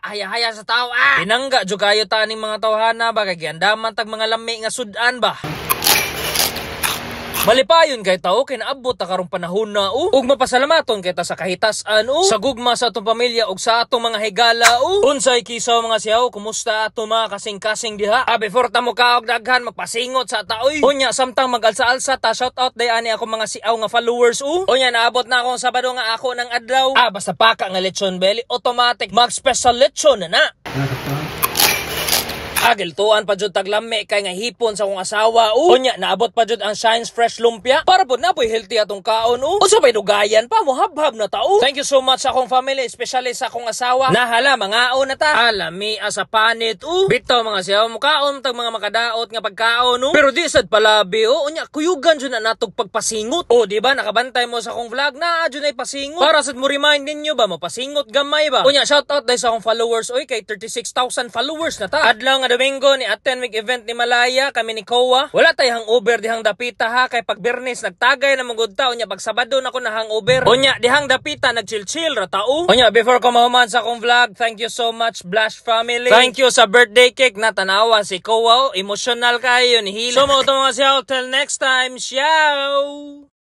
haya-haya sa tao. Pinangga jud kayo ta ning mga tawhana ba kay giandaman tag mga lami nga sudan ba. Malipayon kay tao kay naabot ta karong panahon na ug mapasalamaton kay ta sa kahitas-an sa gugma sa atong pamilya ug sa atong mga higala unsay kisaw mga siyaw, kumusta ato mga kasing-kasing diha? Before ta mo kaog daghan magpasingot sa taoy. Unya samtang mag-alsa-alsa ta, shout out day ani ako mga siaw nga followers Unya naabot na akong Sabado nga ako ng adlaw. Basta paka nga lechon belly, automatic mag special lechon na. Giltuan pa jud taglami kay nga hipon sa akong asawa Unya naabot pa jud ang Shines Fresh Lumpia para pod napoy healthy atong kaon Unsa pay dugayan pa mo habhab na tao. Thank you so much sa akong family, especially sa akong asawa. Nahala mangaon na ta. Alami asa panit Bitaw mga siyaw mo kaon tag mga makadaot nga pagkaon Pero di sad palabi Unya kuyugan jud na natog pagpasingot. Di ba nakabantay mo sa akong vlog na jud ay pasingot. Para sad mo remind ninyo ba mapasingot gamay ba. Unya shout out dai sa akong followers kay 36,000 followers na ta. Adlaw nga Domingo ni attend mig event ni Malaya kami ni Kowa. Wala tay hangover dihang dapita ha kay pag Bernes nagtagay na mangud ta unya pag Sabado na ko na hangover. Unya dihang dapita nagchill-chill ra tao. Unya before ko mahuman sa akong vlog, thank you so much Blush family. Thank you sa birthday cake na tanawa si Kowa. Emotional kayo ni Hila. So mo to mga siyaw, till next time. Ciao.